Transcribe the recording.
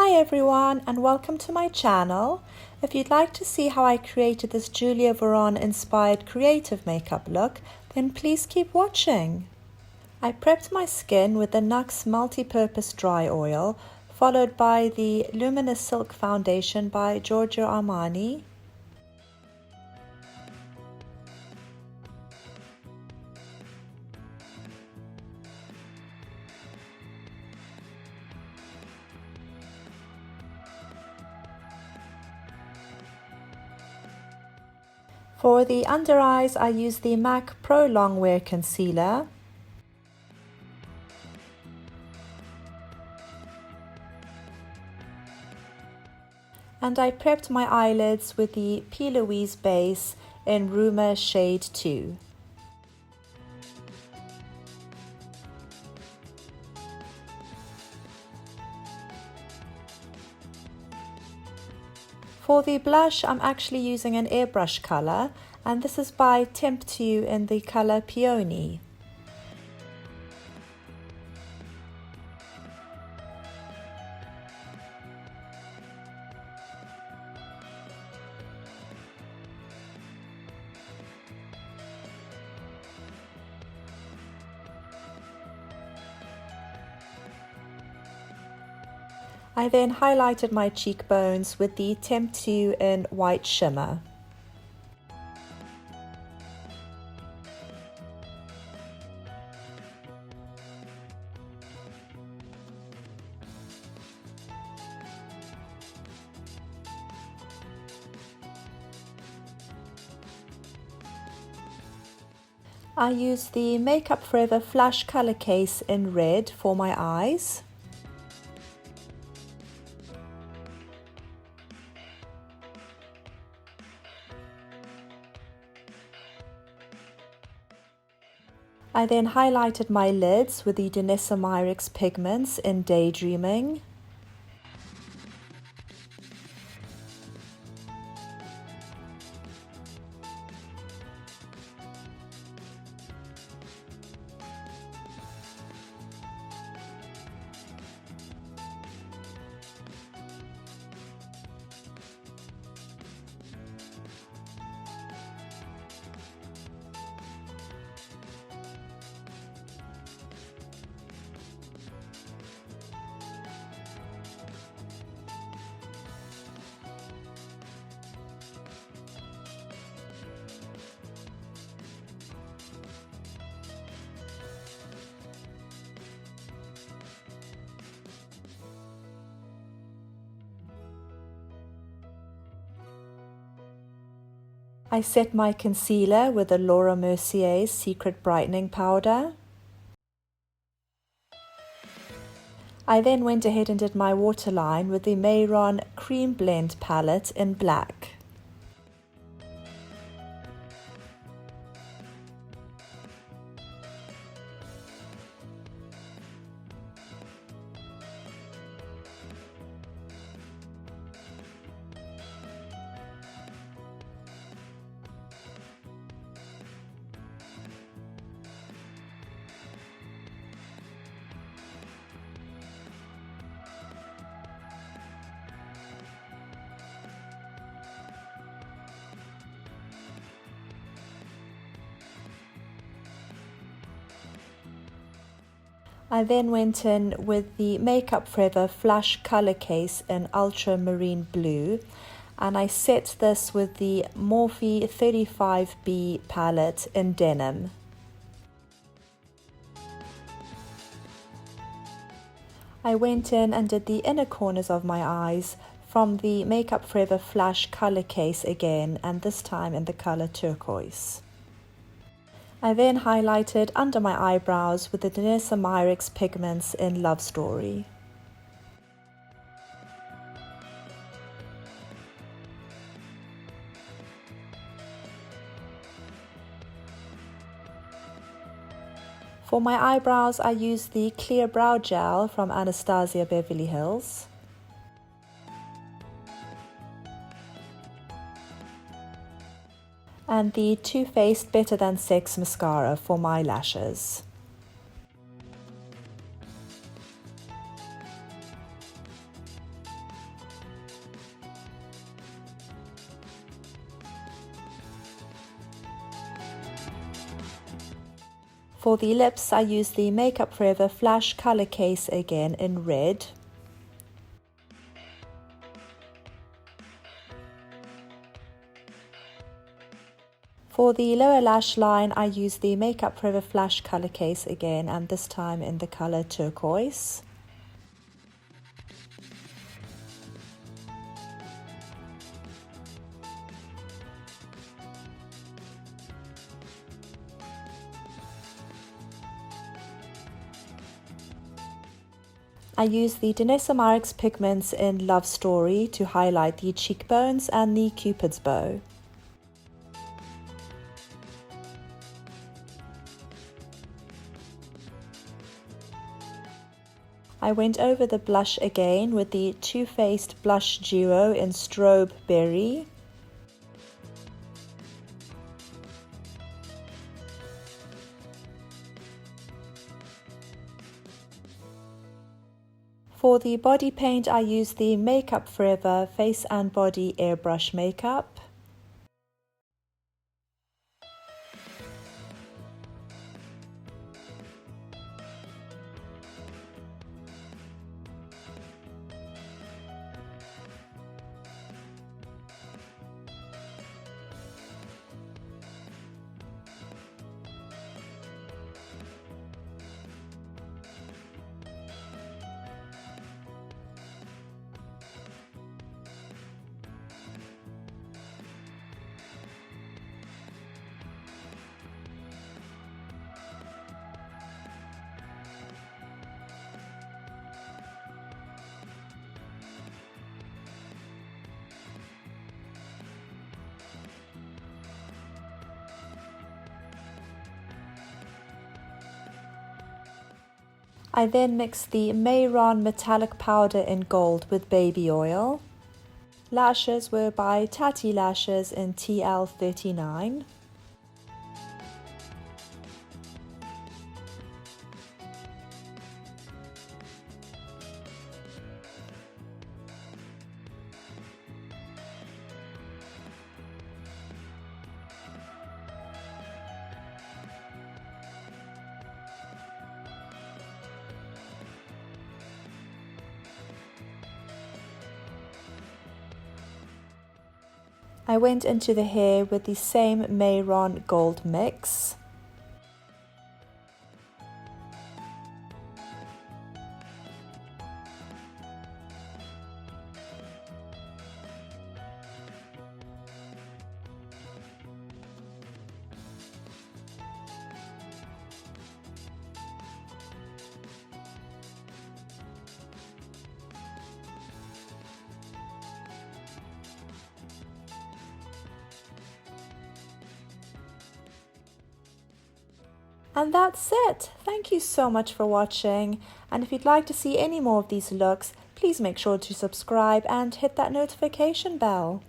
Hi everyone and welcome to my channel. If you'd like to see how I created this Julia Voron inspired creative makeup look, then please keep watching. I prepped my skin with the Nuxe Multi-Purpose Dry Oil, followed by the Luminous Silk Foundation by Giorgio Armani. For the under eyes, I use the MAC Pro Longwear Concealer. And I prepped my eyelids with the Louise base in Rumour shade 2. For the blush, I'm actually using an airbrush color, and this is by Temptu in the color Peony. I then highlighted my cheekbones with the Temptu in White Shimmer. I used the Makeup Forever Flash Color Case in red for my eyes. I then highlighted my lids with the Danessa Myricks Pigments in Daydreaming. I set my concealer with the Mercier's Secret Brightening Powder. I then went ahead and did my waterline with the Mayron Cream Blend palette in black. I then went in with the Makeup Forever Flush Color Case in Ultramarine Blue, and I set this with the Morphe 35B palette in Denim. I went in and did the inner corners of my eyes from the Makeup Forever Flush Color Case again, and this time in the color Turquoise. I then highlighted under my eyebrows with the Danessa Myricks Pigments in Love Story. For my eyebrows, I used the Clear Brow Gel from Anastasia Beverly Hills. And the Too Faced Better Than Sex mascara for my lashes. For the lips, I use the Makeup Forever Flash Color Case again in red. For the lower lash line, I use the Makeup Forever Flash Color Case again, and this time in the color Turquoise. I use the Danessa Myricks Pigments in Love Story to highlight the cheekbones and the Cupid's bow. I went over the blush again with the Too Faced Blush Duo in Strobeberry. For the body paint, I use the Makeup Forever Face and Body Airbrush Makeup. I then mix the Mayron Metallic Powder in Gold with baby oil. Lashes were by Tatti Lashes in TL39. I went into the hair with the same Mayron Gold mix. And that's it. Thank you so much for watching, and if you'd like to see any more of these looks, please make sure to subscribe and hit that notification bell.